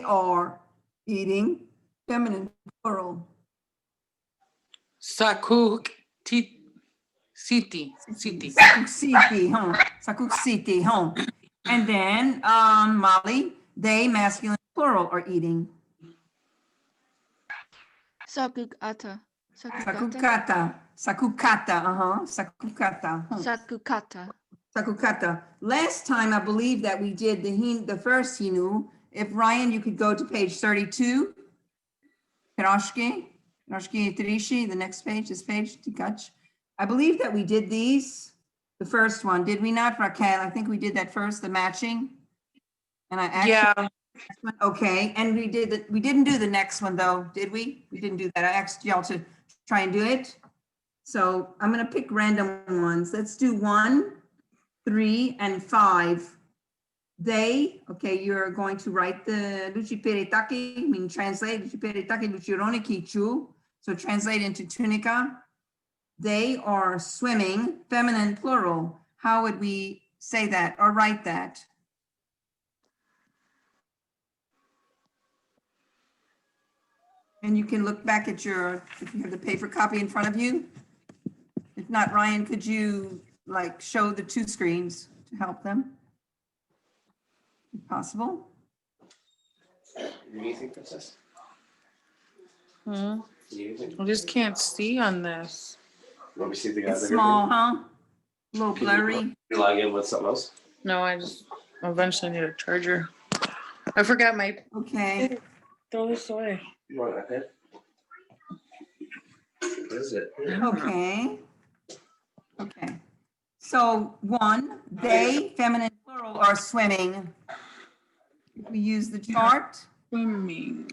are eating, feminine plural. Sakuk Siti. Sakuksiti, huh? Sakuksiti, huh? And then, Molly, they, masculine plural, are eating. Sakukata. Sakukata. Sakukata, Sakukata. Huh? Sakukata. Sakukata. Last time, I believe that we did the first hinu. If Ryan, you could go to page 32. Piroshki Trishi, the next page, this page, Tikach. I believe that we did these, the first one. Did we not, Raquel? I think we did that first, the matching. And I actually, okay. And we didn't do the next one though, did we? We didn't do that. I asked y'all to try and do it. So I'm going to pick random ones. Let's do 1, 3, and 5. They, okay, you're going to write the Luciperitaki, I mean, translate Luciperitaki, Lucirone Kichu. So translate into Tunica. They are swimming, feminine plural. How would we say that or write that? And you can look back at if you have the paper copy in front of you. If not, Ryan, could you like show the 2 screens to help them? If possible. Anything, Princess? I just can't see on this. Want me to see if they got It's bigger small, thing? huh? A little blurry. You log in with something else? No, I just eventually need a charger. I forgot my. Okay. Throw this away. You want an iPad? What is it? Okay. Okay. So 1, they, feminine plural, are swimming. If we use the chart. Swimming.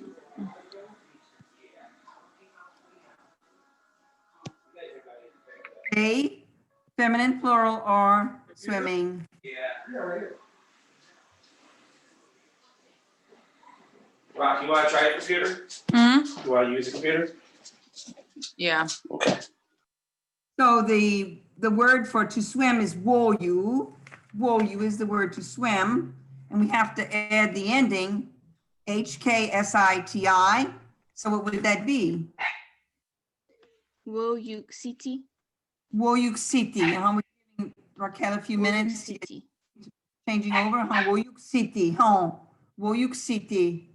They, feminine plural, are swimming. Rock, you want to try a computer? You want to use a computer? Yeah. Okay. So the word for to swim is woyu. Woyu is the word to swim. And we have to add the ending HKSITI. So what would that be? Woyuksiti. Woyuksiti. We're giving Raquel a few minutes to get changing over. Woyuksiti. Woyuksiti.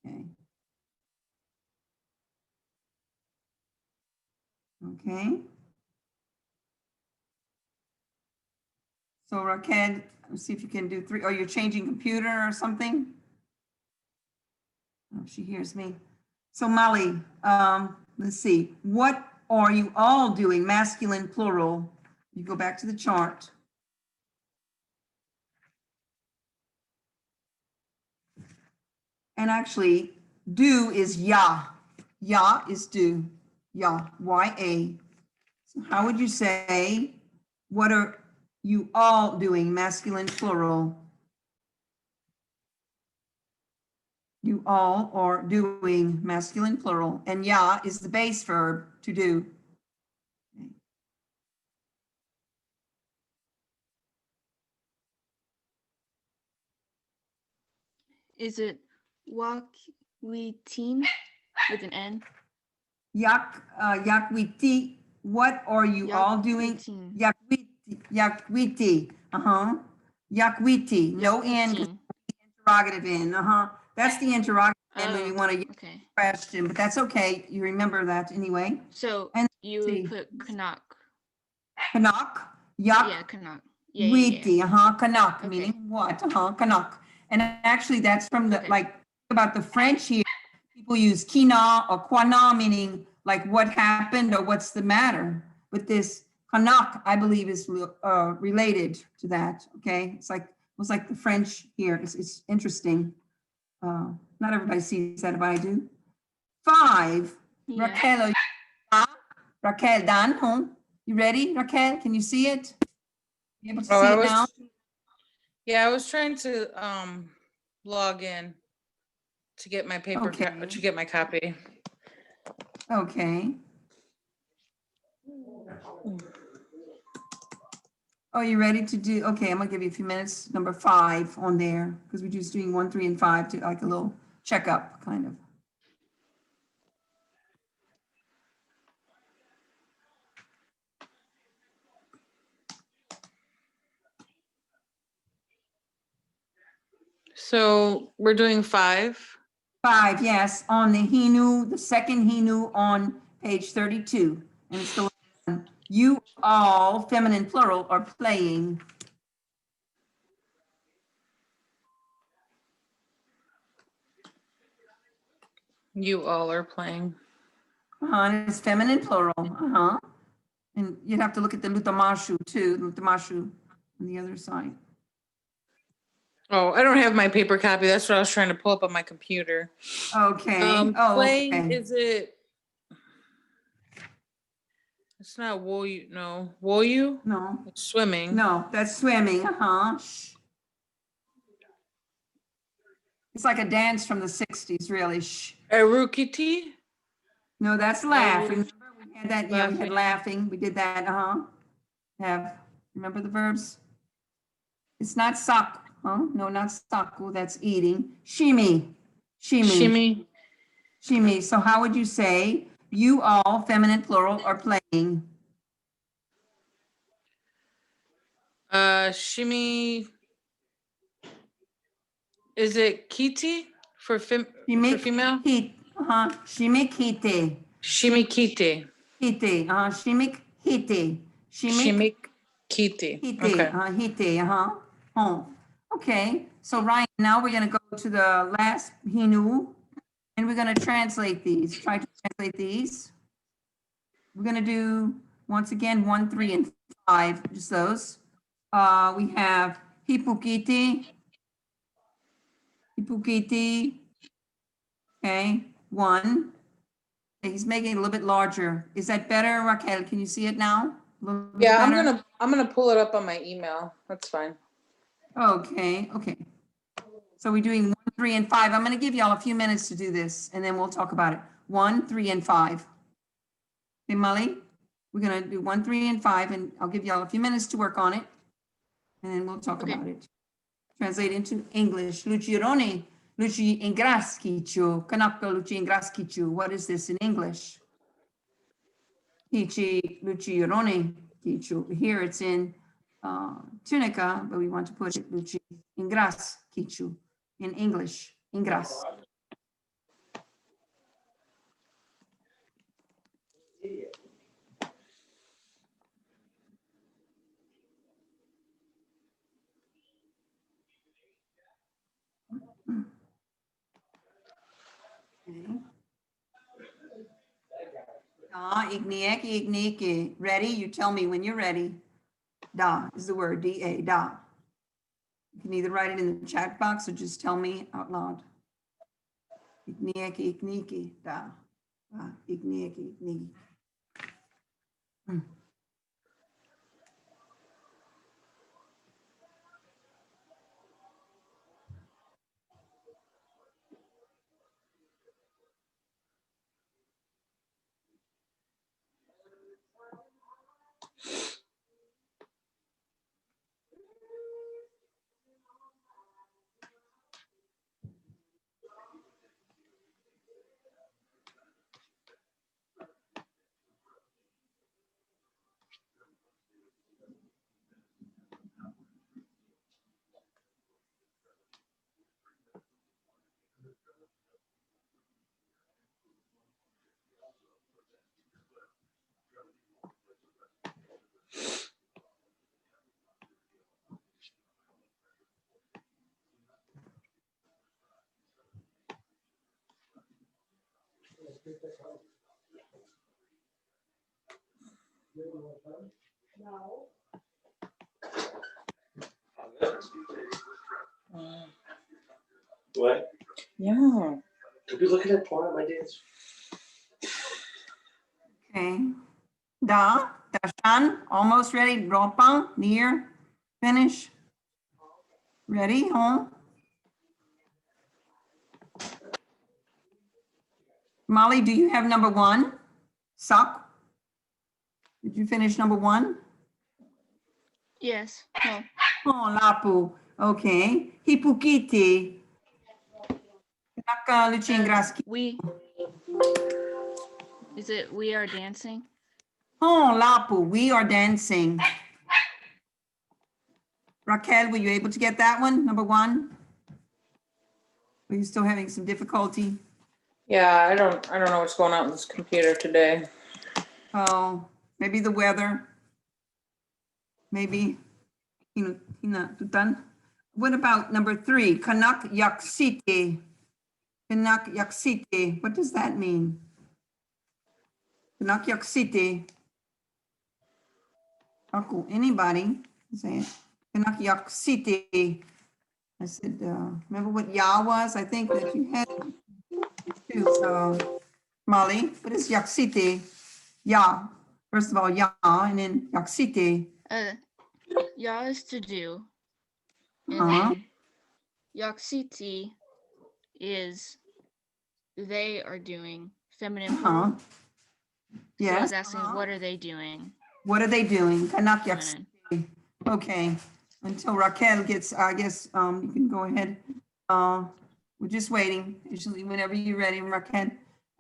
Okay. Okay. So Raquel, let's see if you can do 3, or you're changing computer or something. Oh, she hears me. So Molly, let's see. What are you all doing? Masculine, plural. You go back to the chart. And actually, do is ya. Ya is do. Ya, Y-A. So how would you say, what are you all doing? Masculine, plural. You all are doing, masculine, plural. And ya is the base verb, to do. Okay. Is it wakwitin with an N? Yakwiti, what are you all doing? Yakwitin. Yakwiti, Yakwiti, no N, Yakwitin. interrogative in, That's the interrogative in when you Oh, want to use okay. a question, but that's okay. You remember that anyway. So And you see. would put Kanak. Kanak, Yeah, Kanak. Yeah, Witi, Kanak, Okay. meaning what? Kanak. And actually that's from the, Okay. like, about the French here, people use kina or kwana, meaning like what happened or what's the matter. But this Kanak, I believe, is related to that, okay? It's like the French here. It's interesting. Not everybody sees that, but I do. 5, Yeah. Raquel, Raquel, Dan, you ready, Raquel? Can you see it? You able to see it now? Yeah, I was trying to log in to get my paper Okay. to get my copy. Okay. Oh, you ready to do, okay, I'm gonna give you a few minutes, number 5 on there, because we're just doing 1, 3, and 5 to like a little checkup, kind of. So we're doing 5. 5, yes, on the Hinu, the second Hinu on page 32. And it's the last one. You all, feminine plural, are playing. You all are playing. And it's feminine plural, And you'd have to look at the lutamashu too, lutamashu on the other side. Oh, I don't have my paper copy. That's what I was trying to pull up on my computer. Okay, oh, Playing, okay. is it? It's not woyu, no. Woyu? No, It's swimming. no, that's swimming, Shh. It's like a dance from the 60s, really, shh. Erukiti? No, that's laugh. Remember we had that, yeah, we had Laughing. laughing, we did that, Have, remember the verbs? It's not sak, No, not saku, that's eating. Shimi, Shimmy. shimi. So how would you say, you all, feminine plural, are playing? Shimmy. Is it kiti for female? Shimik, shimik hite, Shimikite. hite, shimik hite, Shimikite. hite, Okay. hite, home. Okay, so Ryan, now we're gonna go to the last Hinu, and we're gonna translate these, try to translate these. We're gonna do, once again, 1, 3, and 5, just those. We have hipukiti, okay, 1. He's making it a little bit larger. Is that better, Raquel? Can you see it now? A little bit Yeah, better? I'm gonna pull it up on my email. That's fine. Okay. So we're doing 1, 3, and 5. I'm gonna give y'all a few minutes to do this, and then we'll talk about it. 1, 3, and 5. Okay, Molly? We're gonna do 1, 3, and 5, and I'll give y'all a few minutes to work on it, and then we'll talk Okay. about it. Translate into English. Lucirone, Luci ingraskichu, Kanaka Luci ingraskichu. What is this in English? Hichi Lucirone kichu. Here it's in Tunica, but we want to put it Luci ingraskichu in English. Ingras. Okay. Da, igniek, ignike. Ready? You tell me when you're ready. Da is the word, D-A, da. You can either write it in the chat box or just tell me out loud. Igniek, ignike, da. Da, igniek, ignike. What? Yeah. Don't be looking at porn on my dance. Okay. Da, dashan, almost ready. Ropa, near, finish. Ready, home. Molly, do you have number 1? Suck. Did you finish number 1? Yes. No. Oh, lapu. Okay. Hipukiti. Kanaka luchingraski. We. Is it we are dancing? Oh, lapu. We are dancing. Raquel, were you able to get that one? Number 1? Are you still having some difficulty? Yeah, I don't know what's going on with this computer today. Oh, maybe the weather. Maybe, tutan. What about number 3? Kanak yaksite. Kanak yaksite. What does that mean? Kanak yaksite. Aku, anybody? Say it. Kanak yaksite. I said, remember what ya was? I think that you had to, Molly. What is yaksite? Ya. First of all, ya, and then yaksite. Ya is to do. And Uh-huh. then yaksiti is they are doing, feminine plural. Uh-huh. So I was Yes. asking, what are they doing? What are they doing? Kanak yaksite. Feminine. Okay. Until Raquel gets, I guess, you can go ahead. We're just waiting, usually whenever you're ready, Raquel.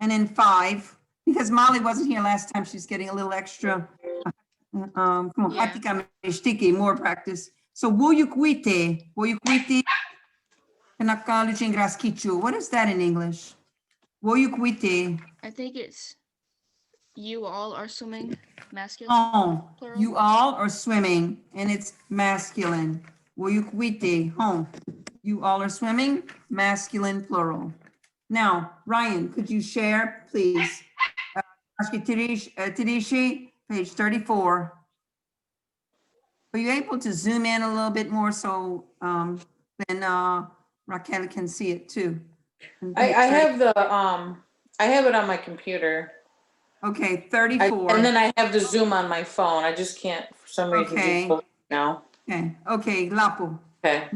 And then 5, because Molly wasn't here last time, she's getting a little extra. Come on, Yeah. hatika meshtiki, more practice. So woyukwite, kanaka luchingraskichu. What is that in English? Woyukwite. I think it's you all are swimming, masculine. Oh, Plural. you all are swimming, and it's masculine. Woyukwite, home. You all are swimming, masculine plural. Now, Ryan, could you share, please? Tirishi, page 34. Are you able to zoom in a little bit more so then Raquel can see it too? I have I have it on my computer. Okay, 34. And then I have the Zoom on my phone. I just can't, for some reason, Okay. do both now. Okay, Lapo. Okay.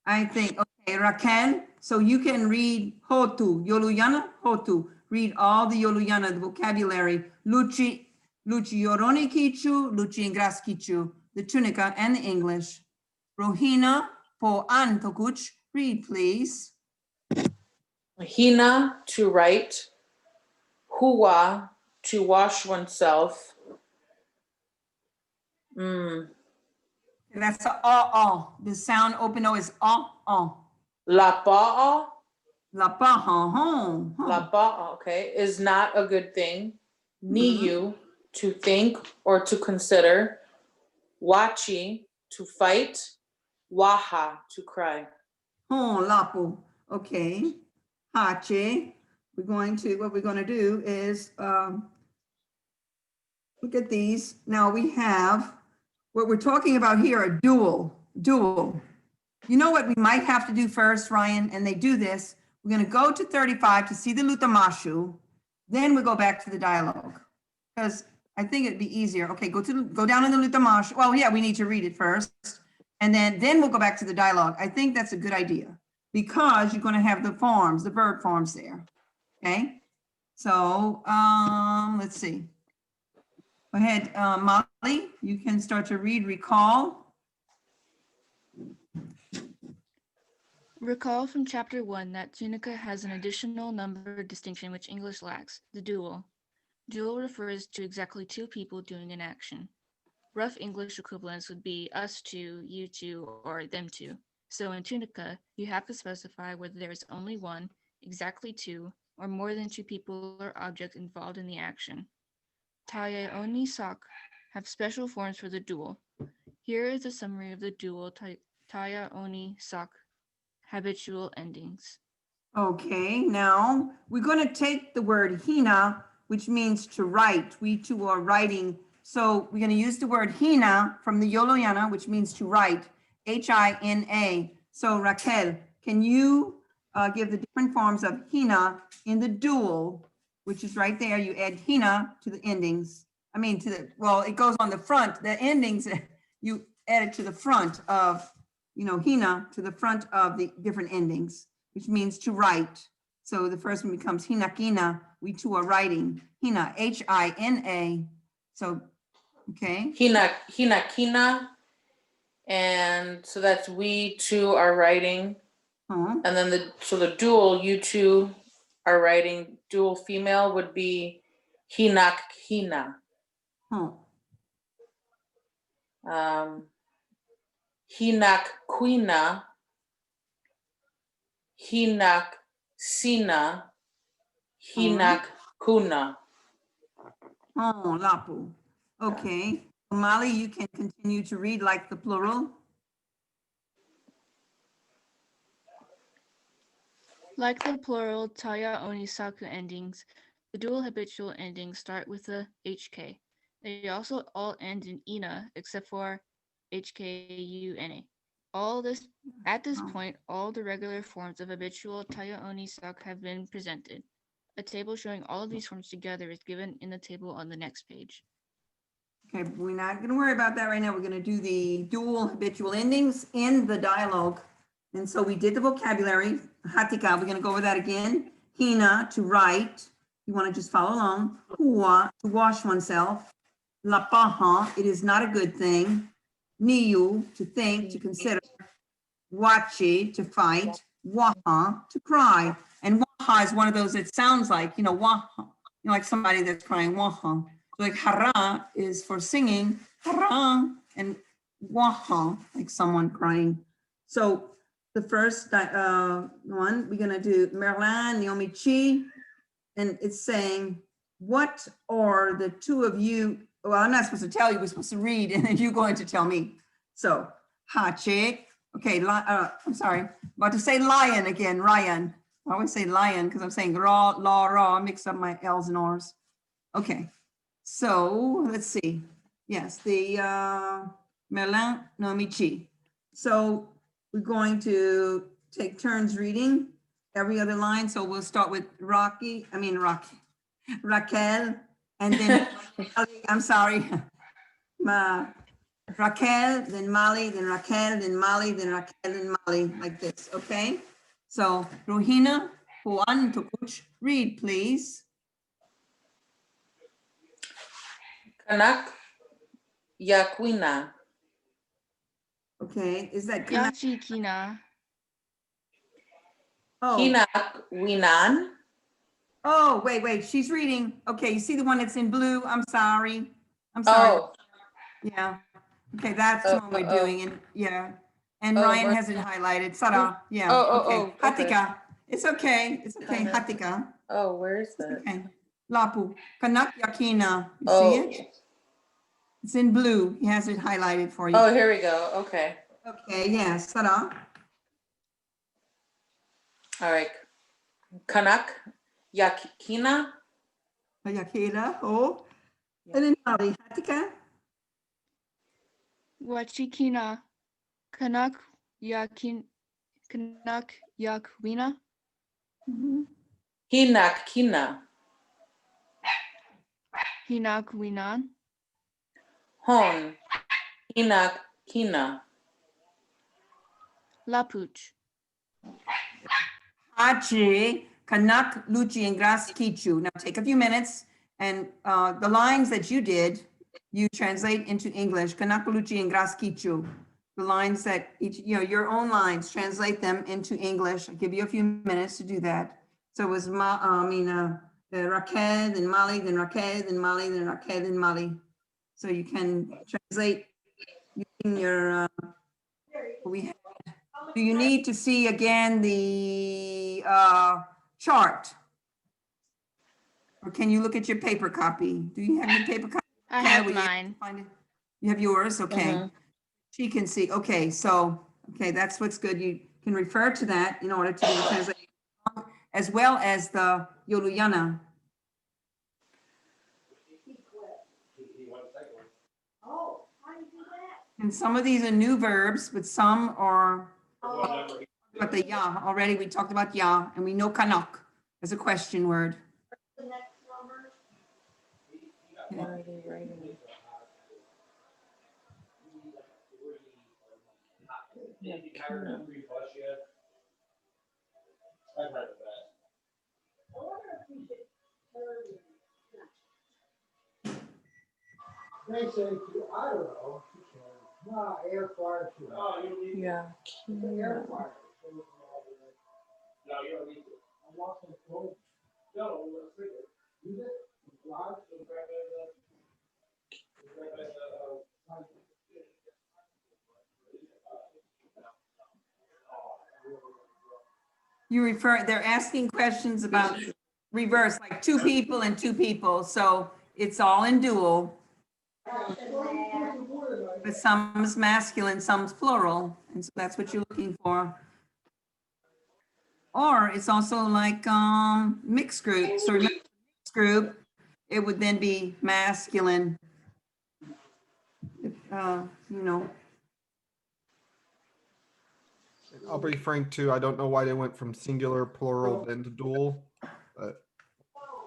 I think, okay, Raquel, so you can read Hotu, Yoluyana, Hotu. Read all the Yoluyana, the vocabulary. Luchi Yoroni Kichu, Luchi Ingras Kichu, the Tunica and the English. Rohina po Antokuch, read please. Hina, to write. Hua, to wash oneself. That's the sound open O is La pa'a, La pa, hon. la pa'a, okay, is not a good thing. Niyu, to think or to consider. Wachi, to fight. Waha, to cry. Hon, lapo, okay. Hache, what we're going to do is, look at these. Now we have, what we're talking about here, a dual. You know what we might have to do first, Ryan, and they do this. We're going to go to 35 to see the Lutamashu. Then we go back to the dialogue because I think it'd be easier. Okay, go down in the Lutamashu. Well, yeah, we need to read it first. And then we'll go back to the dialogue. I think that's a good idea because you're going to have the forms, the verb forms there. Okay. So let's see. Go ahead, Molly, you can start to read recall. Recall from chapter 1 that Tunica has an additional number distinction which English lacks, the dual. Dual refers to exactly 2 people doing an action. Rough English equivalents would be us 2, you 2, or them 2. So in Tunica, you have to specify whether there is only 1, exactly 2, or more than 2 people or objects involved in the action. Taya Oni Sak have special forms for the dual. Here is a summary of the dual Taya Oni Sak habitual endings. Okay, now we're going to take the word hina, which means to write. We too are writing. So we're going to use the word hina from the Yoloyana, which means to write, H-I-N-A. So Raquel, can you give the different forms of hina in the dual, which is right there. You add hina to the endings. I mean, it goes on the front. The endings, you add it to the front of, hina to the front of the different endings, which means to write. So the first one becomes hinakina. We too are writing. Hina, H-I-N-A. So, okay. Hinakina, And so that's we two are writing. Huh? And then the dual, you two are writing, dual female would be hinak hina. Huh? Hinak quina, hinak sina, hinak kuna. Oh, lapu. Okay. Molly, you can continue to read like the plural. Like the plural taya onisaku endings, the dual habitual endings start with a HK. They also all end in ina except for HKUNA. At this point, all the regular forms of habitual taya onisaku have been presented. A table showing all of these forms together is given in the table on the next page. Okay, but we're not gonna worry about that right now. We're gonna do the dual habitual endings in the dialogue. And so we did the vocabulary, hatika, we're gonna go over that again. Hina, to write, you wanna just follow along. Hua, to wash oneself. Lapaha, it is not a good thing. Niu, to think, to consider. Wachi, to fight. Waha, to cry. And waha is one of those that sounds like, waha, like somebody that's crying, waha. So like hara is for singing, hara, and waha, like someone crying. So the first one, we're gonna do Merlin, Naomi Chi, and it's saying, what are the two of you, well, I'm not supposed to tell you, we're supposed to read, and then you're going to tell me. So, hache, okay, I'm sorry, about to say lion again, Ryan. I always say lion because I'm saying raw, law, raw, I mix up my L's and R's. Okay, so let's see. Yes, the Merlin, Naomi Chi. So we're going to take turns reading every other line. So we'll start with Raquel, and then, I'm sorry, Raquel, then Molly, then Raquel, then Molly, then Raquel, then Molly, like this, okay? So Rohina, Juan, Tokuch, read, please. Kanak yaquina. Okay, is that correct? Yachi kina. Oh, Hinak winan. oh, wait, she's reading. Okay, you see the one that's in blue? I'm sorry. I'm sorry. Oh, Yeah. Okay, that's the one we're doing, and yeah. And Oh, Ryan where- has it highlighted. Sarah, yeah. Okay. Okay. Hatika. It's okay. It's okay. Kinda. Hatika. Oh, where is It's that? okay. Lapu. Kanak Yakina. You see Oh, it? It's in blue. He has it highlighted for you. oh, here we go. Okay. Okay, yeah. Sarah. All right. Kanak yakina. Yakina. Oh. And then Molly. Hatika. Wachi kina. Kanak yakwina. Mhm. Hinak kina. Hinak winan. Hon. Hinak kina. Lapuch. Hachi, Kanak, Luchi, and Gras Kichu. Now take a few minutes and the lines that you did, you translate into English. Kanak, Luchi, and Gras Kichu. The lines that each, your own lines, translate them into English. I'll give you a few minutes to do that. So it was Raquel, then Molly, then Raquel, then Molly, then Raquel, then Molly. So you can translate using your, do you need to see again the chart? Or can you look at your paper copy? Do you have your paper copy? I Okay, have will you mine. find it? You have yours? Okay. Mhm. She can see. Okay, so, okay, that's what's good. You can refer to that in order to do the translation, as well as the Yoluyana. And some of these are new verbs, but some are, but the ya, already we talked about ya, and we know kanak as a question word. Why are they writing it? Yakina. They say, I don't know. Yeah. Kina. They're asking questions about reverse, like two people and two people. So it's all in dual. But some is masculine, some's plural. And so that's what you're looking for. Or it's also like mixed group. So remember, mixed group, it would then be masculine. You know, I'll be frank too. I don't know why they went from singular, plural, then to dual. But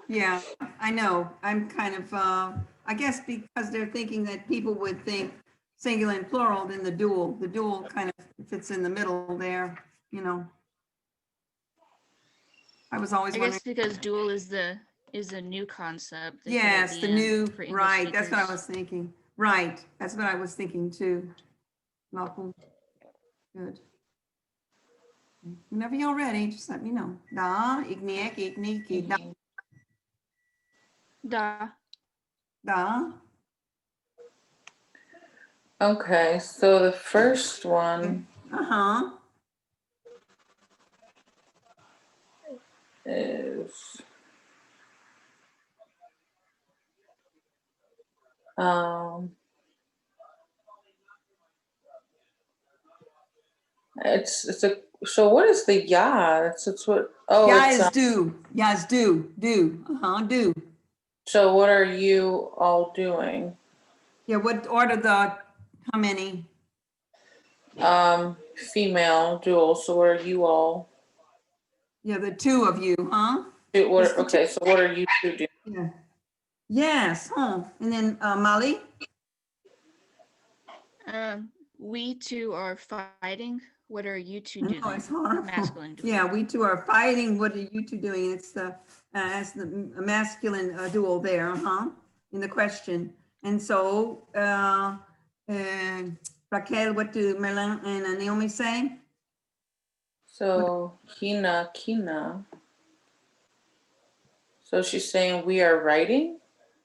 yeah, I know. I'm kind of, I guess because they're thinking that people would think singular and plural, then the dual kind of fits in the middle there, you know. I was always I wondering. guess because dual is a new concept. they put at Yes, the end new, for English right, that's what I speakers. was thinking. Right, that's what I was thinking too. Welcome. Good. Whenever you're ready, just let me know. Da, igniek, ignik, da, Da. da. Okay, so the first one Uh-huh. is it's a so what is the ya? It's what Yeah it's is do. Yeah is do. Do. Do. so what are you all doing? Yeah, what order how many? Female dual, so what are you all Yeah, the two of you, huh? do? What Just the two. okay, so what are you two doing? Yeah. Yes, huh? And then Molly? We two are fighting. What are you two I doing? know, it's horrible. Masculine dual. Yeah, we two are fighting. What are you two doing? It's the masculine dual there, huh? In the question. And so, Raquel, what do Merlin and Naomi say? So Kina. So she's saying we are writing?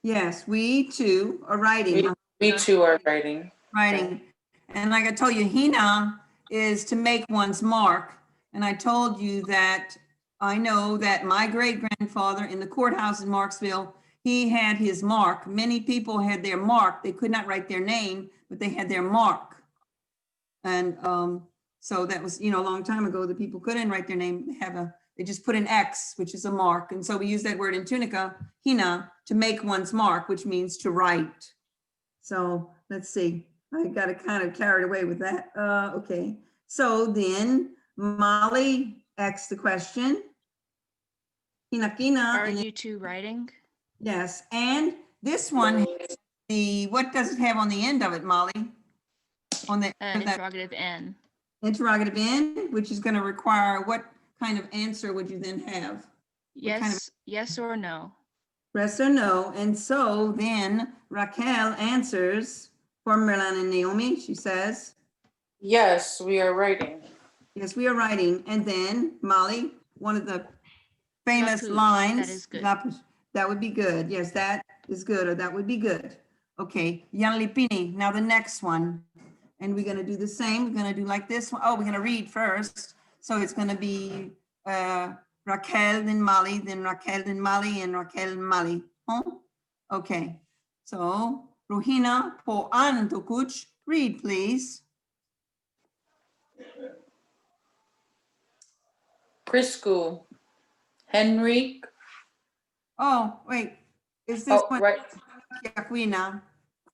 Yes, we two are writing. We two are writing. Writing. And like I told you, Hina is to make one's mark. And I told you that I know that my great grandfather in the courthouse in Marksville, he had his mark. Many people had their mark. They could not write their name, but they had their mark. And so that was, a long time ago, the people couldn't write their name. They just put an X, which is a mark. And so we use that word in Tunica, Hina, to make one's mark, which means to write. So let's see. I got kind of carried away with that. Okay. So then Molly asked the question. Hinakina. Are you two writing? Yes. And this one, what does it have on the end of it, Molly? On the end of that Interrogative N. interrogative N, which is going to require what kind of answer would you then have? Yes, yes or no. Yes or no. And so then Raquel answers for Merlin and Naomi. She says, Yes, we are writing. yes, we are writing. And then Molly, one of the famous Lapouche, lines. that is good. Lapouche, that would be good. Yes, that is good, or that would be good. Okay, Yanlipini. Now the next one. And we're going to do the same. We're going to do like this one. Oh, we're going to read first. So it's going to be Raquel, then Molly, then Raquel, then Molly, and Raquel, Molly. Huh? Okay. So, Ruhina po Antukuch, read, please. Priscu. Henrik. Oh, wait. Is this one? Right. Yaquina?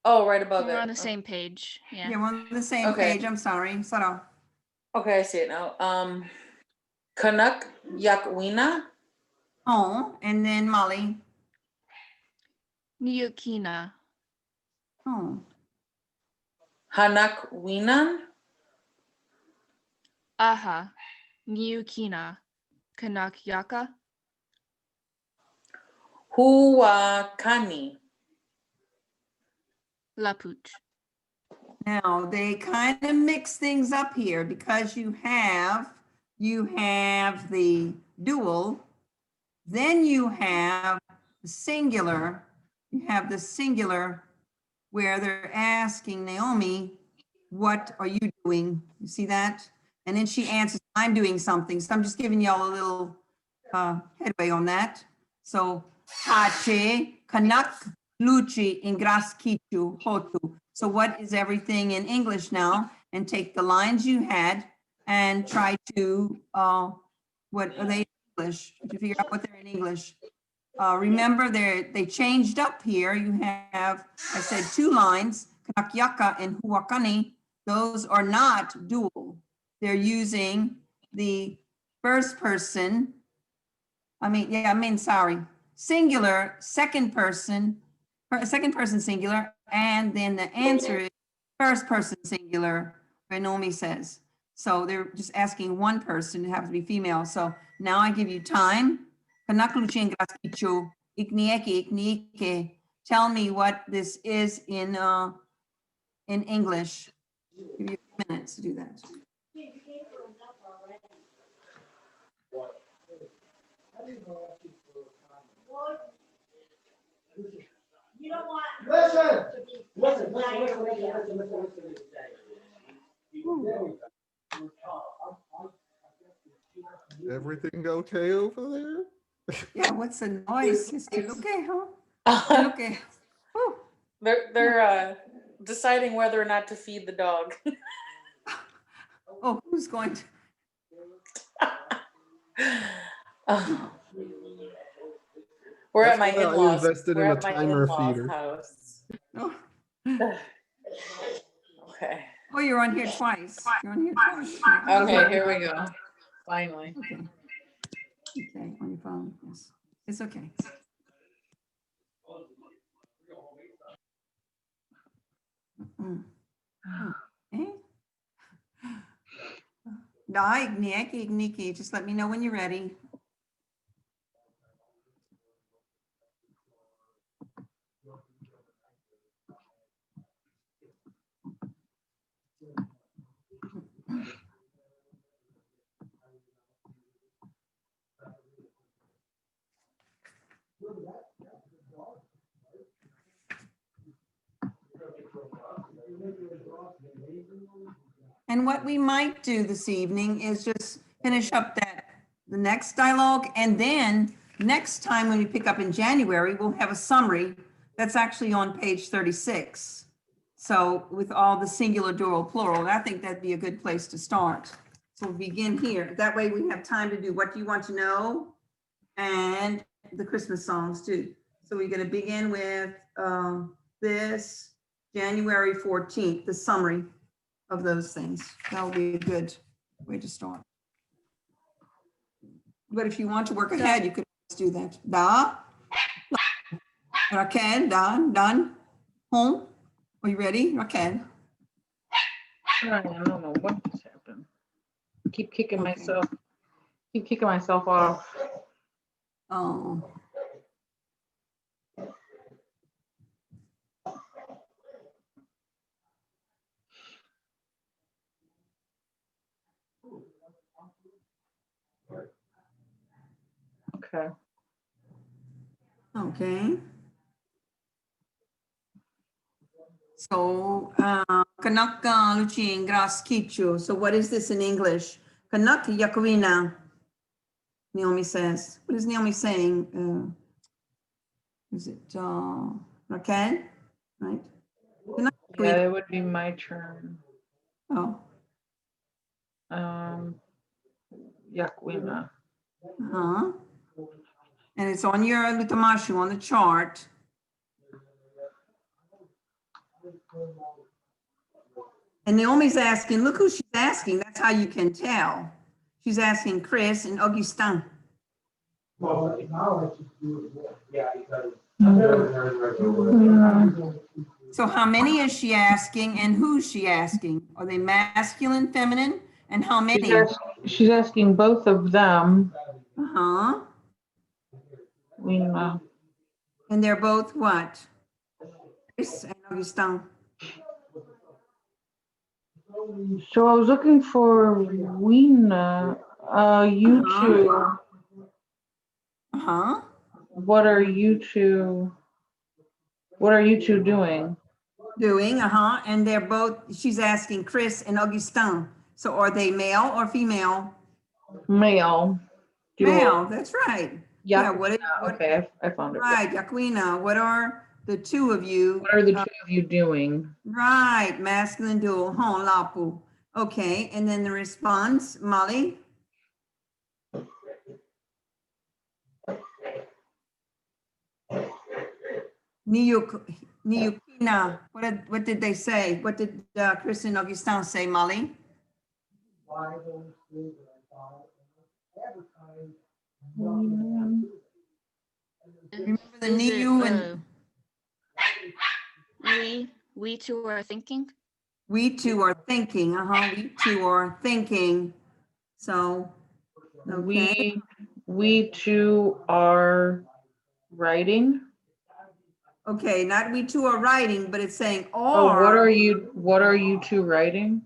Oh, right above We're it. on the same page. Yeah. Yeah, we're on the same Okay. page. I'm sorry. Sorry. Okay, I see it now. Canuck Yakwina. Oh, and then Molly. Niukina. Oh, Hanak Winan. Aha. Niukina. Kanak Yaka. Huakani. Lapouche. Now, they kind of mix things up here because you have the dual, then you have the singular. You have the singular where they're asking Naomi, what are you doing? You see that? And then she answers, I'm doing something. So I'm just giving y'all a little headway on that. So, Hache, Kanak, Luchi, Ingraskichu, Hotu. So what is everything in English now? And take the lines you had and try to, what are they in English? To figure out what they're in English. Remember, they changed up here. You have, I said, 2 lines, Kanakyaka and Huakani. Those are not dual. They're using the first person. Sorry, singular, second person singular, and then the answer is first person singular, Naomi says. So they're just asking one person, it happens to be female. So now I give you time. Tell me what this is in English. Give you a few minutes to do that. You don't want. Everything okay over there? Yeah, what's the noise? It's okay, huh? Okay. Whew. They're deciding whether or not to feed the dog. Oh, who's going to? Oh. We're That's at my why I in-laws. invested We're in a at my timer in-laws' feeder. house. Oh, Okay. oh, you're on here twice. You're on here twice. Okay, here we go. Finally. Okay. Okay, on your phone, yes. It's okay. Okay. Nikki, just let me know when you're ready. And what we might do this evening is just finish up the next dialogue, and then next time when we pick up in January, we'll have a summary that's actually on page 36. So with all the singular, dual, plural, and I think that'd be a good place to start. So we'll begin here. That way we have time to do what do you want to know and the Christmas songs too. So we're going to begin with this January 14th, the summary of those things. That will be a good way to start. But if you want to work ahead, you could do that. Da, Raquel, done, home. Are you ready, Raquel? I don't know what just happened. Keep kicking Okay. myself off. Oh. Okay. Okay. So, Kanaka Luchin Gras Kichu. So what is this in English? Kanaka Yakuina, Naomi says. What is Naomi saying? Is it Raquel? Right? Yeah, it would be my turn. Oh, Yakwina. uh-huh. And it's on your Lutamashu on the chart. And Naomi's asking, look who she's asking. That's how you can tell. She's asking Chris and Augustin. So how many is she asking and who's she asking? Are they masculine, feminine? And how many? She's asking both of them. Uh-huh. Wina. And they're both what? Chris and Augustin. So I was looking for Weena. You two. Uh-huh. What are you two? What are you two doing? Doing, uh-huh, and they're both, she's asking Chris and Augustin. So are they male or female? Male. Male, that's right. Yeah, Yeah. Okay, I found it. right, Yaquina, what are the two of you? What are the two of you doing? Right, masculine dual, hon lapu. Okay, and then the response, Molly? Niyukina, what did they say? What did Chris and Augustin say, Molly? Remember the Is it, Niyu and we two are thinking? we two are thinking, we two are thinking. So, okay, We two are writing. okay, not we two are writing, but it's saying Oh, what or, are you two writing?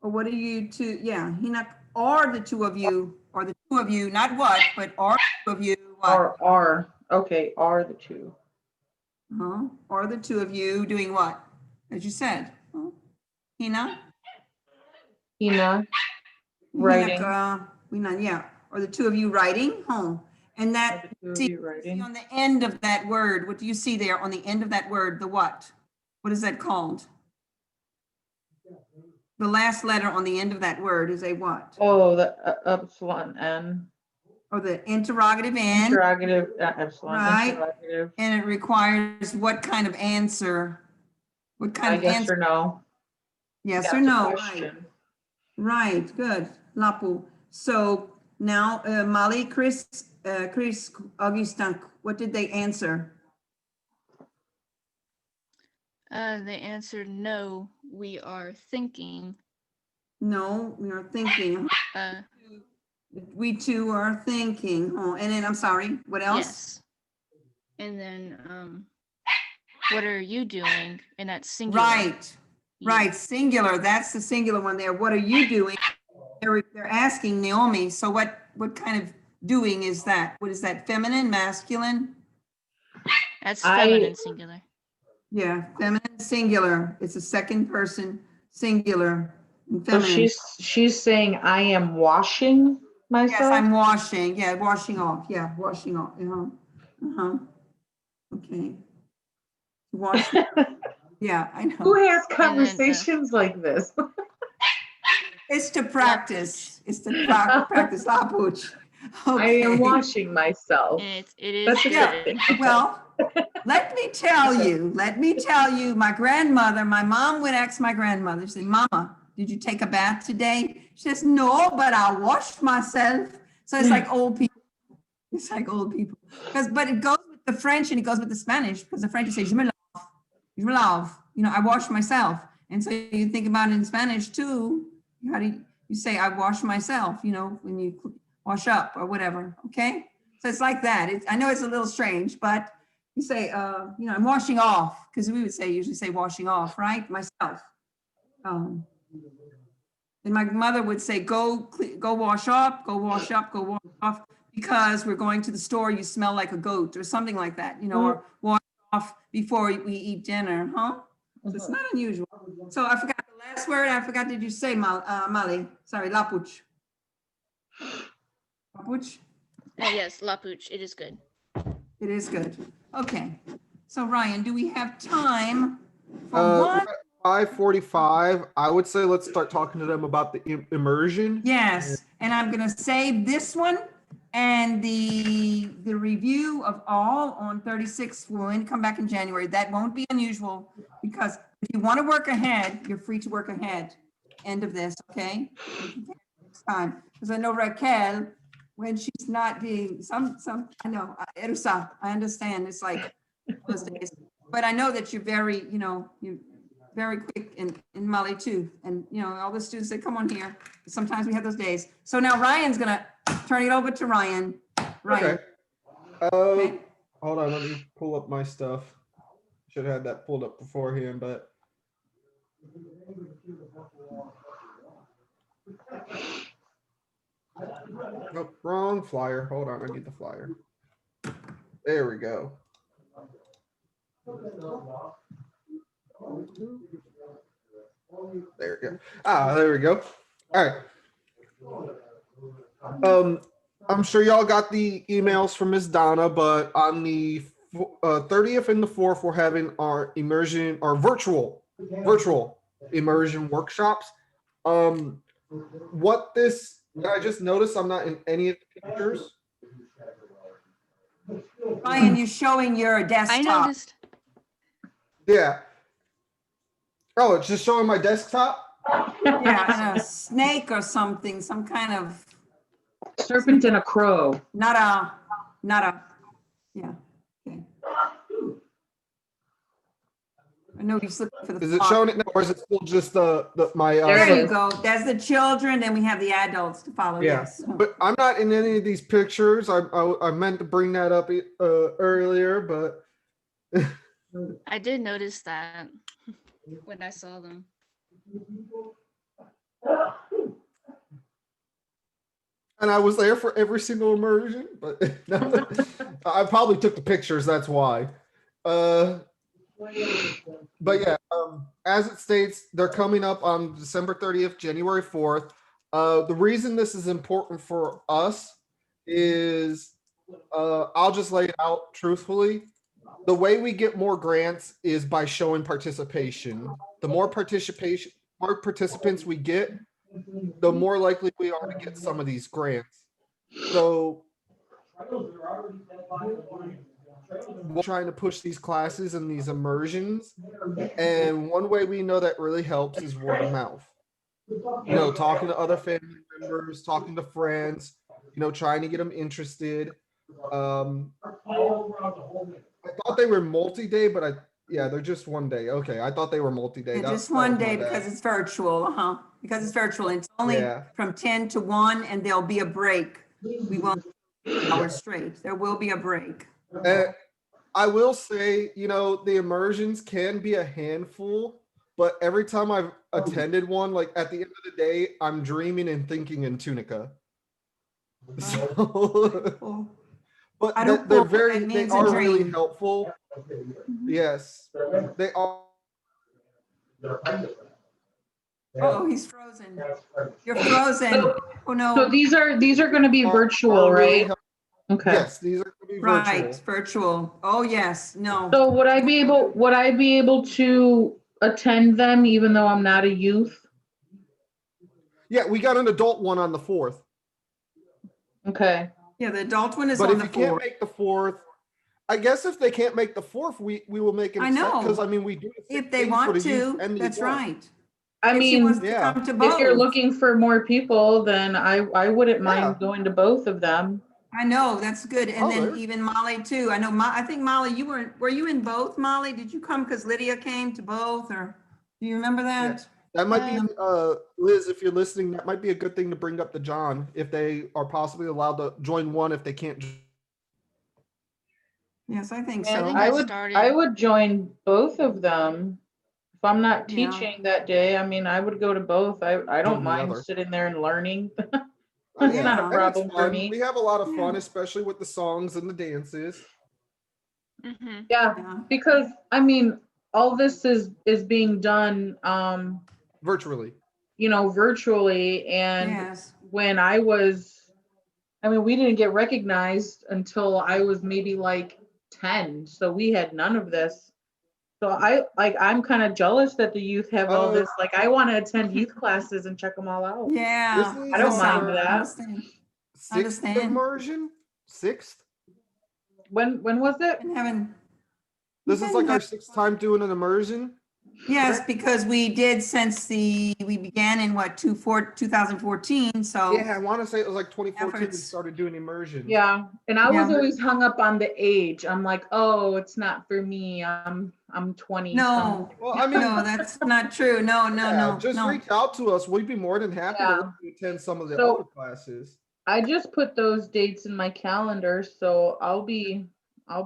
or what are you two, yeah, he not, or the two of you, or the two of you, not what, but are the two of you, what? Okay, are the two. Or the two of you doing what? As you said, Hina? Hina, writing. Yeah, or the two of you writing, and that, Are the two of see you writing? on the end of that word, what do you see there on the end of that word, the what? What is that called? The last letter on the end of that word is a what? Oh, the epsilon N. Or the interrogative N, Interrogative, epsilon, right? interrogative. And it requires what kind of answer? What kind of Yes answer? or no? Yes That's or a no, right? question. Right, good, Lapu. So now, Molly, Chris, Augustin, what did they answer? They answered no, we are thinking. No, we are thinking. Uh, We two are thinking. Oh, and then I'm sorry, what else? yes. And then, what are you doing? And that's singular. Right, right, singular. That's the singular one there. What are you doing? They're asking Naomi. So what kind of doing is that? What is that? Feminine, masculine? That's feminine singular. Yeah, feminine, singular. It's a second person, singular, and So feminine. she's saying I am washing myself. Yes, I'm washing. Yeah, washing off. Yeah, washing off. Okay. Wash. Yeah, I know. Who has then, conversations like this? It's to practice. It's to practice lapuch. I am washing myself. And it is That's a Yeah. good thing. Okay. Well, let me tell you, my grandmother, my mom would ask my grandmother, she said, Mama, did you take a bath today? She says, no, but I washed myself. So it's like old people. It's like old people. But it goes with the French and it goes with the Spanish, because the French say, je me lave, I wash myself. And so you think about it in Spanish too. How do you say, I wash myself, when you wash up or whatever, okay? So it's like that. I know it's a little strange, but you say, I'm washing off, because we would usually say washing off, right? Myself. And my mother would say, go wash up, go wash up, go wash off, because we're going to the store, you smell like a goat or something like that, or wash off before we eat dinner, So it's not unusual. So I forgot the last word. I forgot, did you say, Mali? Sorry, lapuch. Lapuch? yes, lapuch. It is good. It is good. Okay. So Ryan, do we have time for one? 5:45. I would say let's start talking to them about the immersion. Yes, and I'm gonna save this one and the review of all on 36 when come back in January. That won't be unusual, because if you want to work ahead, you're free to work ahead. End of this, okay? Next time, because I know Raquel, when she's not being I know, Erusa, I understand. It's like those days, but I know that you're very, you very quick in Mali too. And, all the students say, come on here. Sometimes we have those days. So now Ryan's going to turn it over to Ryan. Ryan. Okay. Hold on. Let me pull up my stuff. Should have had that pulled up beforehand, but Nope, wrong flyer. Hold on, I need the flyer. There we go. There we go. Ah, there we go. All right. I'm sure y'all got the emails from Miss Donna, but on the 30th and the 4th, we're having our immersion, our virtual immersion workshops. What this, I just noticed I'm not in any of the pictures. Ryan, you're showing your I desktop. noticed. Yeah. Oh, it's just showing my desktop? Yeah, and a snake or something, some kind of, Serpent and a crow. not a, yeah, okay. I know he's looking for the. Is it font. showing it now, or is it still just my? There it There you is. go. There's the children, then we have the adults to follow, Yeah, yes. but I'm not in any of these pictures. I meant to bring that up earlier, but I did notice that when I saw them. and I was there for every single immersion, but I probably took the pictures. That's why. But yeah, as it states, they're coming up on December 30th, January 4th. The reason this is important for us is I'll just lay it out truthfully. The way we get more grants is by showing participation. The more participants we get, the more likely we are to get some of these grants. So we're trying to push these classes and these immersions. And one way we know that really helps is word of mouth. You know, talking to other family members, talking to friends, you know, trying to get them interested. I thought they were multi-day, but they're just one day. Okay, I thought they were multi-day. Yeah, just one day because it's virtual, because it's virtual. It's only from 10 to 1 and there'll be a break. We won't hours straight. There will be a break. I will say, you know, the immersions can be a handful, but every time I've attended one, like at the end of the day, I'm dreaming and thinking in Tunica. So, but I don't they're know what that they means, a are really dream. helpful. Yes, they are. Oh, he's frozen. You're frozen. Oh, no. So these are going to be virtual, are really right? helpful. Okay. Yes, these are going to be virtual. Right, virtual. Oh, yes, no. So would I be able to attend them even though I'm not a youth? Yeah, we got an adult one on the 4th. Okay. Yeah, the adult one is But on if the you can't 4th. make the 4th, I guess if they can't make the 4th, we will make an I exception know. because I mean we do it If they 6 days for want the youth to, and the that's adult. right. I If she wants mean, to Yeah. come to if you're both. looking for more people, then I wouldn't mind Yeah. going to both of them. I know, that's good. And Oh, then there- even Molly too. I know, I think Molly, were you in both, Molly? Did you come because Lydia came to both, or do you remember that? That might be Um, Liz, if you're listening, that might be a good thing to bring up to John if they are possibly allowed to join one if they can't. Yes, I think I so. think I I would started. I would join both of them. If I'm not Yeah. teaching that day, I mean, I would go to both. I Join don't the mind other. sitting there and learning. Oh, It's Yeah. not a And it's problem for fun. me. We have a lot of fun, Yeah. especially with the songs and the dances. Mhm. Yeah, Yeah. because I mean, all this is being done Virtually. you know, virtually, and Yes. when I mean, we didn't get recognized until I was maybe like 10, so we had none of this. So I'm kind of jealous that the youth have all this. Like, I want to attend youth classes and check them all out. Yeah. This is I don't mind our that. Understand. Sixth Understand. immersion? Sixth? When was it? Been having, This is been like our having- 6th time doing an immersion. yes, because we did since we began in 2014, so. Yeah, I want to say it was like 2014 we Efforts. started doing immersions. Yeah, and I was Yeah. always hung up on the age. I'm like, oh, it's not for me. I'm 20. No, Well, I mean, no, that's not true. No, no, yeah, no, just no. reach out to us. We'd be more than happy Yeah. to let you attend some of the So- other classes. I just put those dates in my calendar, so I'll be on.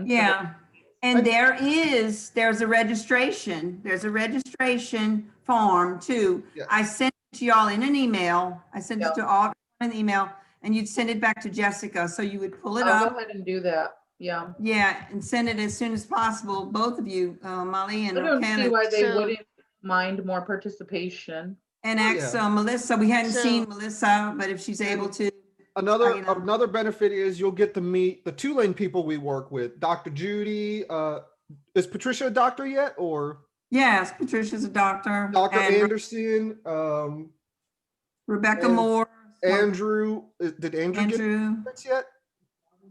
for the Yeah, And there's a registration. There's a registration form too. Yes. I sent it to y'all in an email. I sent it Yep. to all in an email, and you'd send it back to Jessica. So you would pull it I'll up. go ahead and do that. Yeah. Yeah, and send it as soon as possible, both of you, Molly and I don't see Ken, why they So- wouldn't mind more participation. and Oh, ex yeah. Melissa. We hadn't So- seen Melissa, but if she's able to, Another you know. another benefit is you'll get to meet the Tulane people we work with. Dr. Judy, is Patricia a doctor yet, or yes, Patricia's a doctor. Dr. and Anderson, Rebecca and Moore. Andrew? Did Andrew get Andrew, it yet?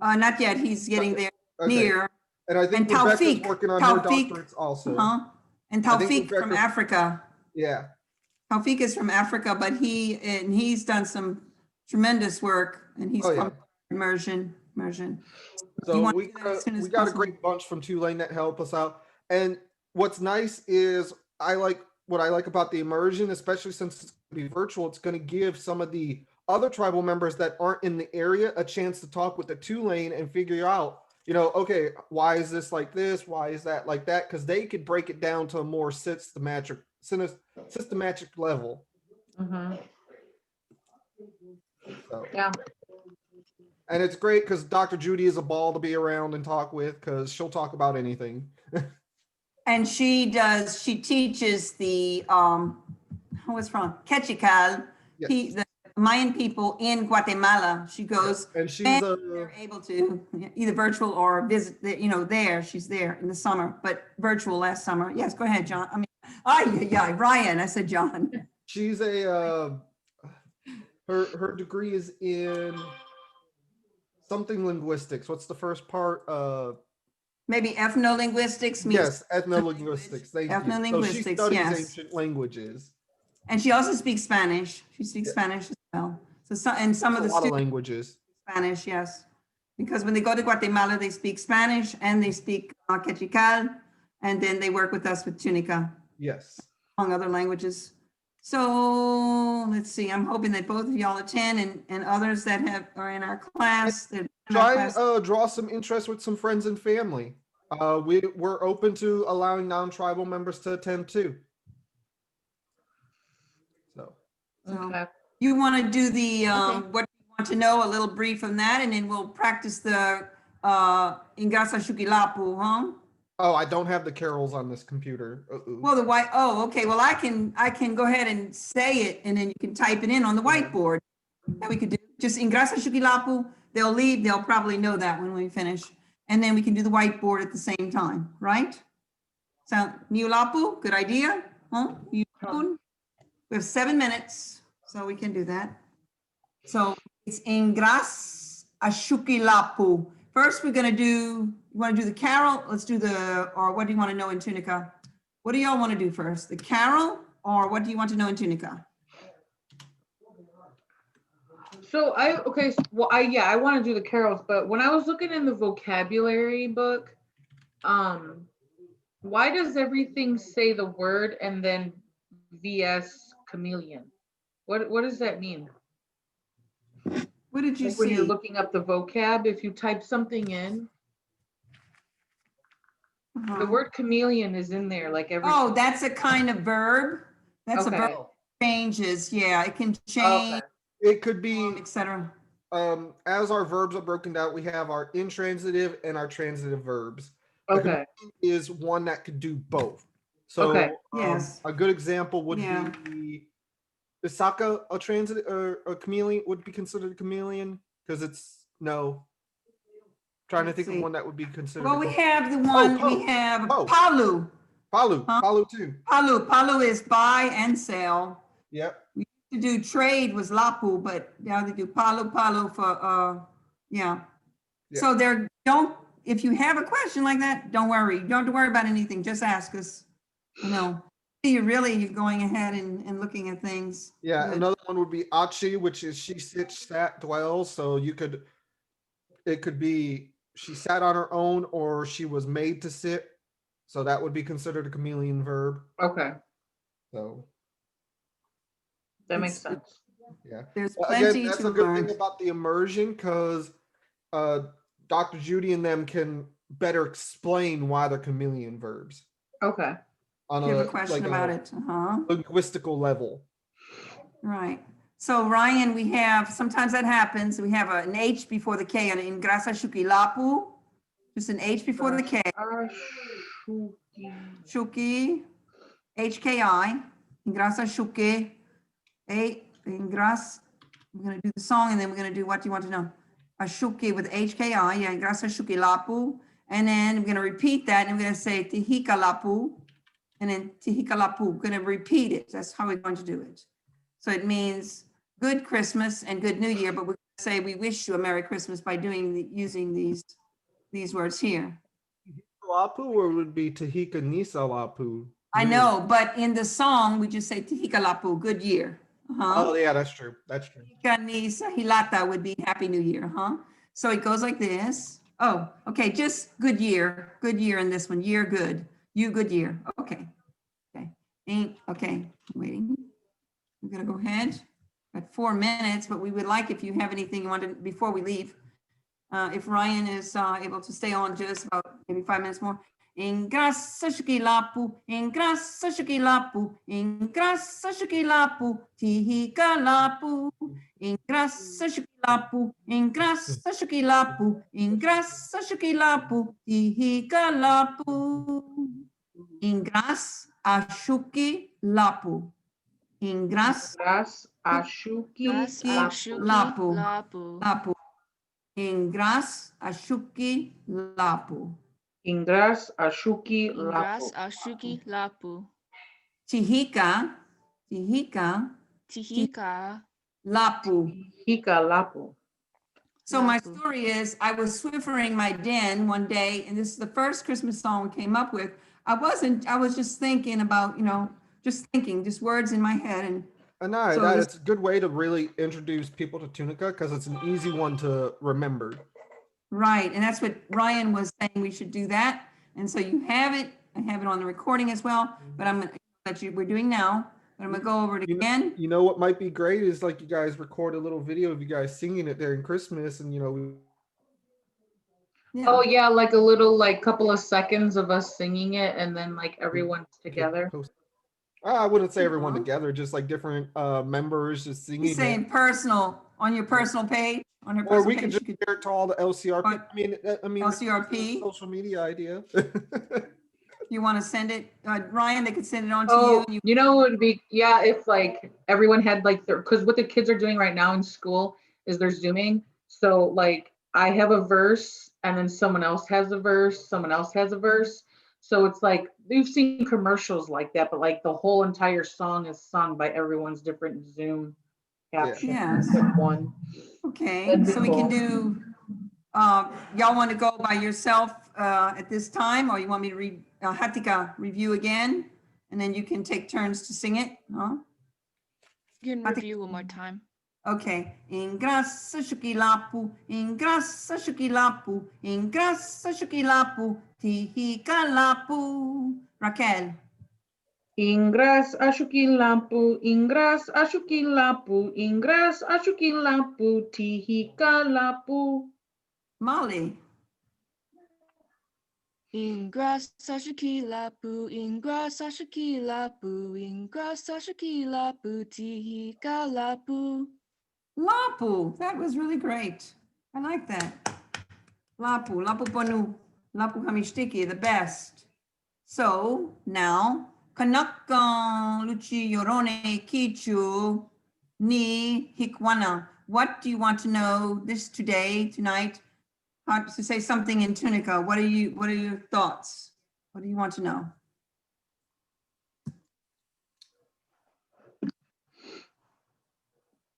not yet. He's getting there Okay. near. And I think And Rebecca's Taufik, working on her Taufik, doctorates also. Huh? And I think Taufik from Rebecca's- Africa. Yeah. Taufik is from Africa, but he's done some tremendous work, and he's Oh, yeah. come immersion. So You want we to do that as soon as we got a possible? great bunch from Tulane that help us out. And what's nice is what I like about the immersion, especially since it's going to be virtual, it's going to give some of the other tribal members that aren't in the area a chance to talk with the Tulane and figure out, okay, why is this like this? Why is that like that? Because they could break it down to a more systematic level. Mhm. So. Yeah. And it's great because Dr. Judy is a ball to be around and talk with because she'll talk about anything. And she teaches the, who is from Quechical, Yes. the Mayan people in Guatemala. She goes, And she's and a they're able to either virtual or visit, there, she's there in the summer, but virtual last summer. Yes, go ahead, John. Ryan, I said John. she's a her degree is in something linguistics. What's the first part? Maybe ethnolinguistics means. Yes, ethnolinguistics. Thank you. So she Ethnolinguistics, studies yes. ancient languages. And she also speaks Spanish. She speaks Yeah. Spanish as well. So some of A the lot of students languages. speak Spanish, yes. Because when they go to Guatemala, they speak Spanish and they speak Quechical, and then they work with us with Tunica, Yes. among other languages. So let's see, I'm hoping that both of y'all attend and others that are in our class. that are in our Try class. and draw some interest with some friends and family. We're open to allowing non-tribal members to attend too. So So Okay. you want to do the, Okay. what you want to know, a little brief on that, and then we'll practice the Ingasa Shukilapu, huh? oh, I don't have the carols on this computer. Uh-oh. Well, okay, well, I can go ahead and say it, and then you can type it in on the whiteboard. That we could do, just Ingrasa Shukilapu, they'll leave, they'll probably know that when we finish. And then we can do the whiteboard at the same time, right? So, Niulapu, good idea, huh? We have 7 minutes, so we can do that. So it's Ingras Ashukilapu. First, we're gonna do, you wanna do the carol? Let's do or what do you wanna know in Tunica? What do y'all wanna do first? The carol, or what do you want to know in Tunica? So I want to do the carols, but when I was looking in the vocabulary book, why does everything say the word and then VS chameleon? What does that mean? What did you Like when you're see? looking up the vocab, if you type something in, the Uh-huh. word chameleon is in there, like every. Oh, that's a kind of verb. That's a Okay. verb that changes. Yeah, it can Okay. change, It could be etc. as our verbs are broken down, we have our intransitive and our transitive verbs. The Okay. is one that could do both. So Okay. Yes. a good example would Yeah. be is Saka a transit or a chameleon would be considered a chameleon because it's no. Trying to Let's think of see. one that would be considered. Well, a we chameleon. have the one, Poe. we have Poe. Palu. Palu, Huh? Palu too. Palu is buy and sell. Yep. To do trade was Lapu, but now they do Palu for, yeah. Yeah. So if you have a question like that, don't worry. You don't have to worry about anything. Just ask us. You're going ahead and looking at things. Yeah, Good. another one would be Achi, which is she sits, sat, dwells. So it could be she sat on her own or she was made to sit. So that would be considered a chameleon verb. Okay. So That makes It's- sense. yeah. There's Well, plenty that's to a good learn. thing about the immersion because Dr. Judy and them can better explain why they're chameleon verbs Okay. on You have a a question like about a it? Uh-huh. linguistical level. Right. So Ryan, we have, sometimes that happens. We have an H before the K on in grasa shukilapu. Just an H before the K. Shuki, HKI. In grasa shuki. In gras. We're going to do the song and then we're going to do what do you want to know? A shuki with HKI. Yeah, in grasa shukilapu. And then we're going to repeat that and we're going to say tihikalapu. And then tihikalapu. We're going to repeat it. That's how we're going to do it. So it means good Christmas and good New Year, but we're going to say we wish you a Merry Christmas by using these words here. Lapu or would be Tahika Nisa Lapu? I know, but in the song, we just say Tihikalapu, good year. Oh yeah, that's true. That's true. Nisa Hilata would be Happy New Year, So it goes like this. Oh, okay, just good year in this one, year good, you good year. Okay, okay, waiting. We're gonna go ahead. Got 4 minutes, but we would like if you have anything you want to, before we leave, if Ryan is able to stay on just about maybe 5 minutes more. Ingrassa shukilapu, ingrassa shukilapu, ingrassa shukilapu, tihikalapu. Ingrassa shukilapu, ingrassa shukilapu, ingrassa shukilapu, tihikalapu. Ingras ashukilapu. Ingras Gras ashuki Gras lapu. lapu. lapu. lapu. Ingras ashuki lapu. Ingras ashuki Ingras lapu. ashuki lapu. Tihika Tihika lapu. Hika lapu. So my lapu. story is, I was swiffering my den one day, and this is the first Christmas song we came up with. I was just thinking about, just words in my head. And No, so it's a good way to really introduce people to Tunica because it's an easy one to remember. right, and that's what Ryan was saying, we should do that. And so you have it, I have it on the recording as well, but I'm gonna let you, we're doing now, but I'm gonna go over it again. You know what might be great is like you guys record a little video of you guys singing it during Christmas, and Yeah. Oh yeah, like a little like couple of seconds of us singing it and then like everyone's together. I wouldn't say everyone Uh-huh. together, just like different members just singing He's saying it. personal, on your personal page, on her Or personal we page. could just share it to all the LCRP. But- I mean, LCRP? social media idea. You want to send it, Ryan, they could send it on to you. Oh, And you know what would be, yeah, if like everyone had like their, because what the kids are doing right now in school is they're zooming. So like I have a verse and then someone else has a verse, someone else has a verse. So it's like we've seen commercials like that, but like the whole entire song is sung by everyone's different Zoom caption. Yes. One. Okay, That'd be so we can cool. do, y'all want to go by yourself at this time, or you want me to read, Hatika, review again? And then you can take turns to sing it, huh? You can I think- review one more time. Okay. Ingrassa shukilapu, ingrassa shukilapu, ingrassa shukilapu, tihikalapu. Raquel. Ingras ashukilapu, ingras ashukilapu, ingras ashukilapu, tihikalapu. Molly. Ingras sashiki lapu, ingras sashiki lapu, ingras sashiki lapu, tihika lapu. Lapu, that was really great. I like that. Lapu, Lapu Panu, Lapu Kamistiki, the best. So now, Kanakang Luchi Yorone Kichu Ni Hikwana. What do you want to know tonight? How to say something in Tunica? What are your thoughts? What do you want to know?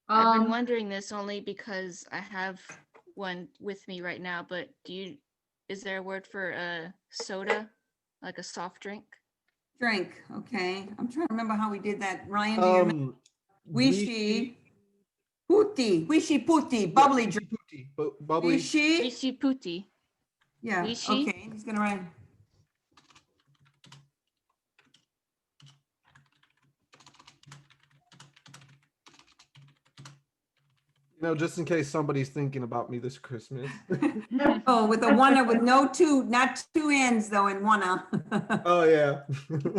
I've been wondering this only because I have one with me right now, but is there a word for a soda, like a soft drink? Drink, okay. I'm trying to remember how we did that. Ryan, do you remember? Wishi puti, bubbly drink. Bubbly. Wishi, Wishi puti. yeah, Wishi. okay, he's gonna write. You know, just in case somebody's thinking about me this Christmas. Oh, with a one with no two, not two N's though in one. Oh yeah.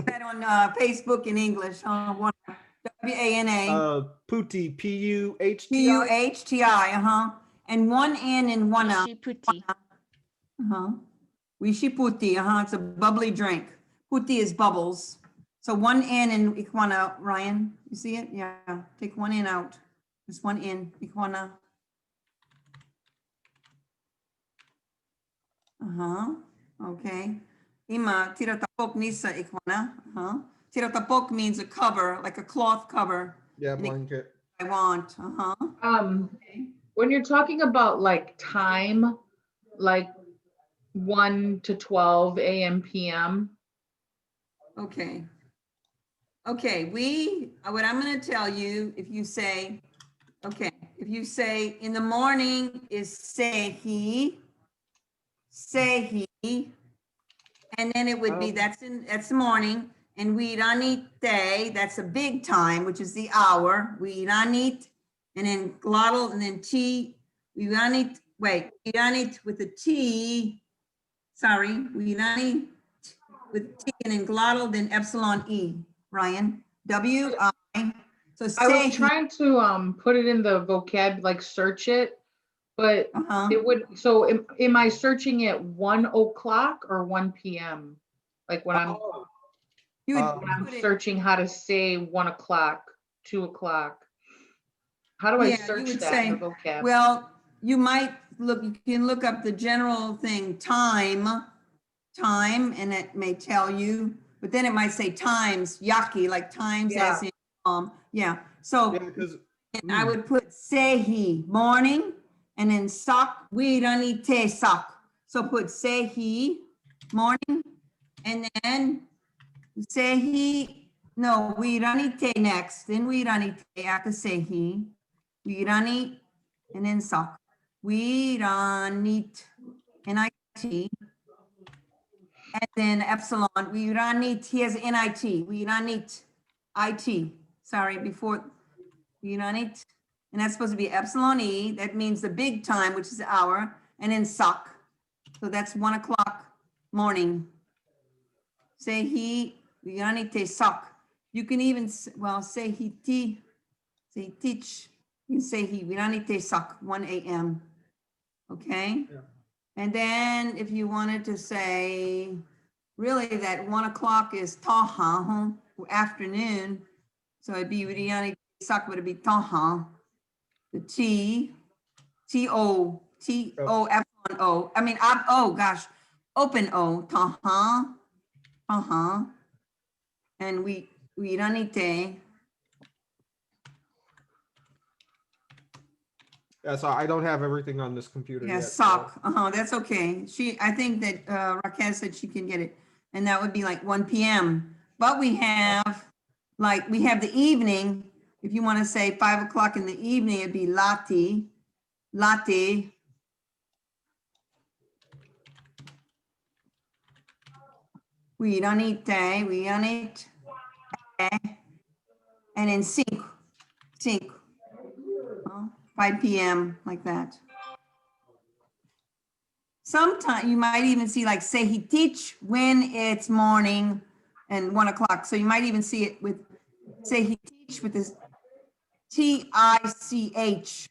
That on Facebook in English, one WANA. Putti, Puhti. PUHTI, and one N in one. Wishi-putti. Wishi-putti, it's a bubbly drink. Putti is bubbles. So one N in Ikwana, Ryan, you see it? Yeah, take one N out. Just one N, Ikwana. Okay. Ima, tiratapok nisa Ikwana. Tiratapok means a cover, like a cloth cover. Yeah, blanket. I want, When you're talking about like time, like 1 to 12 a.m. p.m. Okay. Okay, what I'm gonna tell you, if you say in the morning is sehi, and then it would be, that's the morning, and wiranite, that's a big time, which is the hour, wiranit, and then glottal, and then T, wiranit with the T, sorry, wiranit with T, and then glottal, then epsilon E, Ryan, W-I, so I was sehi. trying to put it in the vocab, like search it, but it would, so am I searching at 1 o'clock or 1 p.m.? Like when I'm You would when I'm put it- searching how to say 1 o'clock, 2 o'clock. How do I Yeah, you search would that in say, the vocab? well, you might look, you can look up the general thing, time, and it may tell you, but then it might say times, yaki, like times Yeah. as in, yeah. So Yeah, because I would put sehi, morning, and then sak, wiranite sak. So put sehi, morning, and then sehi, no, wiranite next, then wiranite after sehi, wiranit, and then sak. Wiranit, N-I-T, and then epsilon, wiranit, he has N-I-T, wiranit, I-T, sorry, before, wiranit, and that's supposed to be epsilon E, that means the big time, which is the hour, and then sak. So that's 1 o'clock morning. Sehi, wiranite sak. You can even, well, say he teach, you can say he, wiranite sak, 1 a.m. Okay? Yeah. And then if you wanted to say, really that 1 o'clock is taha, afternoon. So it'd be wiranite sak, would it be taha? The T, T-O, epsilon O. I mean, oh gosh, open O, taha, and wiranite. yeah, so I don't have everything on this computer Yeah, yet. sock. That's okay. I think that Raquel said she can get it, and that would be like 1 p.m. But we have the evening. If you want to say 5 o'clock in the evening, it'd be latte. We don't eat, and then sync, 5 p.m. like that. Sometimes you might even see like say he teach when it's morning and 1 o'clock. So you might even see it with say he teach with this T-I-C-H.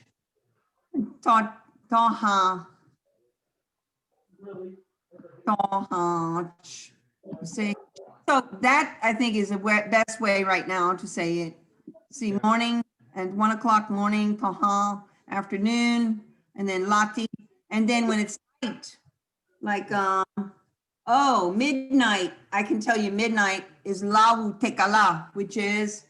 Taha. See, so that I think is the best way right now to say it. See, morning and 1 o'clock morning, taha, afternoon, and then lati, and then when it's night, like midnight. I can tell you midnight is lawu tekala, which is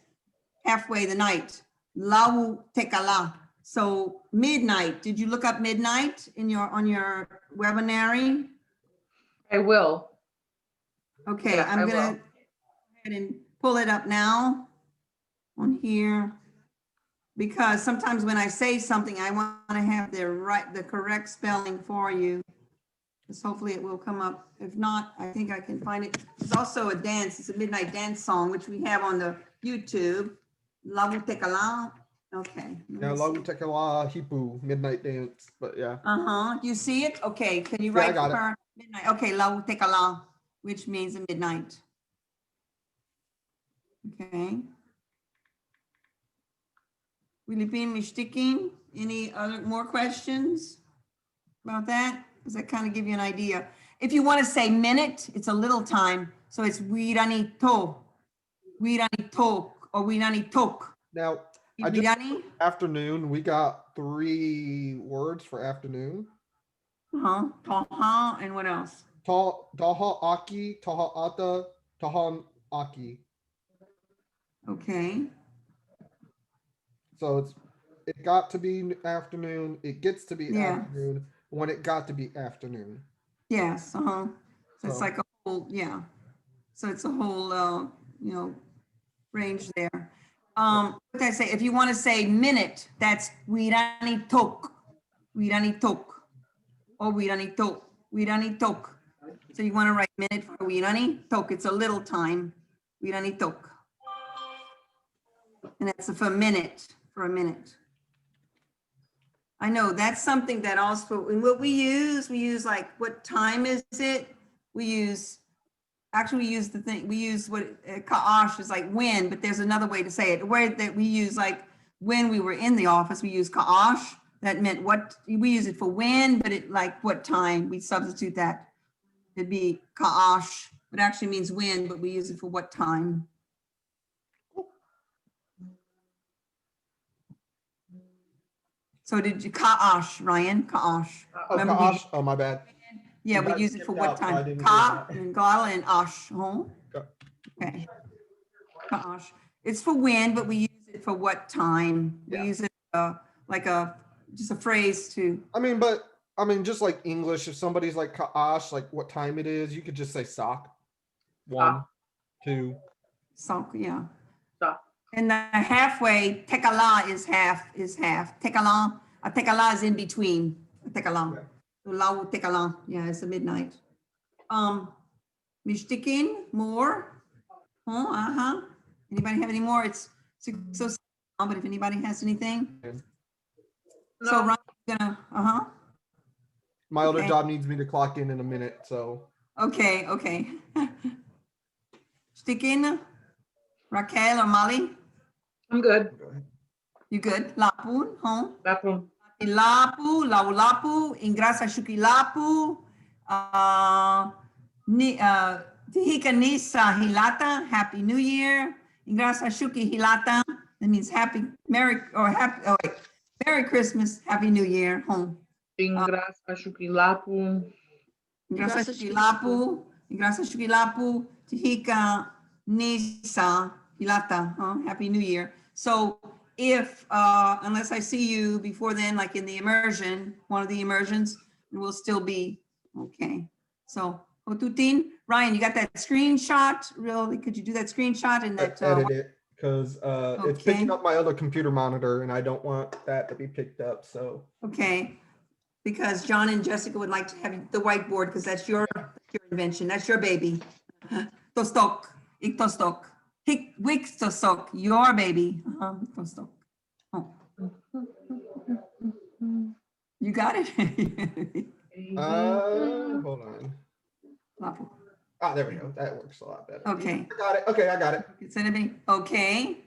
halfway the night. Lawu tekala. So midnight. Did you look up midnight on your webinary? I will. Okay, Yeah, I I'm will. gonna go ahead and pull it up now on here. Because sometimes when I say something, I want to have the correct spelling for you. Because hopefully it will come up. If not, I think I can find it. It's also a dance. It's a midnight dance song, which we have on the YouTube. Lavu Tekala. Okay. let Yeah, me Lawu see. Tekala Hipu, midnight dance, but yeah. Uh-huh, you see it? Okay, can you Yeah, I write got for it. her? Midnight, okay, lau tekala, which means midnight. Okay. Philippine Mishtikin, any other, more questions about that? Does that kind of give you an idea? If you want to say minute, it's a little time, so it's wirani to, or wirani tok. Now, I just Wirani, afternoon, we got 3 words for afternoon. toha, and what else? Taha Aki, Taha Ata, Taha Aki. Okay, So it got to be afternoon, it gets to be Yeah. afternoon when it got to be afternoon. yes, So it's So- like a whole, yeah. So it's a whole, you know, range there. What did I say? If you want to say minute, that's wirani tok, or wirani tok. So you want to write minute for wirani tok. It's a little time, wirani tok. And that's for a minute, I know that's something that also, and what we use like, what time is it? We use the thing, we use what, ka'ash is like when, but there's another way to say it. The word that we use, like when we were in the office, we use ka'ash. That meant what, we use it for when, but it like what time, we substitute that. It'd be ka'ash. It actually means when, but we use it for what time. So did you, ka'ash, Ryan, ka'ash. Oh, Remember we- gosh. Oh, my bad. Yeah, You we guys use it for skipped what out, so I time? didn't Ka hear that. and gal and ash, huh? Okay. Ka'ash. It's for when, but we use it for what time? We Yeah. use it like just a phrase to, I mean, just like English, if somebody's like Ka'ash, like what time it is, you could just say sock. 1, 2. yeah. Stop. And the halfway, tekala is half. Tekala, a tekala is in between. A tekala. Lau tekala, yeah, it's a midnight. Mishtikin, more? Huh, Anybody have any more? It's 6:06, but if anybody has anything. So No. Ryan's gonna, My other Okay. job needs me to clock in a minute, so. okay. Mishtikin, Raquel or Molly, I'm good. Go ahead. you good? Lapun, That one. Lapu, lapu, ingrasa shuki lapu, Tihika Nisa Hilata, Happy New Year. Ingrasa Shuki Hilata, that means Merry Christmas, Happy New Year, home. Ingrasa Shukilapu. Ingrasa Shuki Lapu, Tihika Nisa Hilata, Happy New Year. So if, unless I see you before then, like in the immersion, one of the immersions, it will still be, okay. So, Hotutin, Ryan, you got that screenshot? Really, could you do that screenshot and that? Edit it because it's picking Okay. up my other computer monitor and I don't want that to be picked up. So Okay, because John and Jessica would like to have the whiteboard because that's your invention, that's your baby. Tostok, iktostok, wiktostok, your baby. Iktostok. Oh, you got it? hold on. Lapu. Ah, there we go. That works a lot better. Okay. I got it. Okay, I got it. Consider me, okay.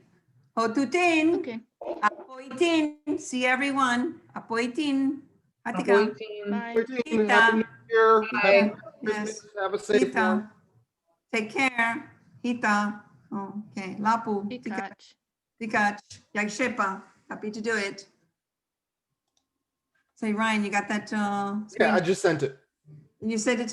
Hotutin, Okay, apoitin, see everyone, apoitin. Hatika. bye. 13, Happy New Year. Happy Bye. Christmas. Have a safe one. Hita. Take care. Hita. Okay. Lapu. Pikach. Tikach. Yagshepa. Happy to do it. Say, Ryan, you got that? Yeah, I just sent it. You said it to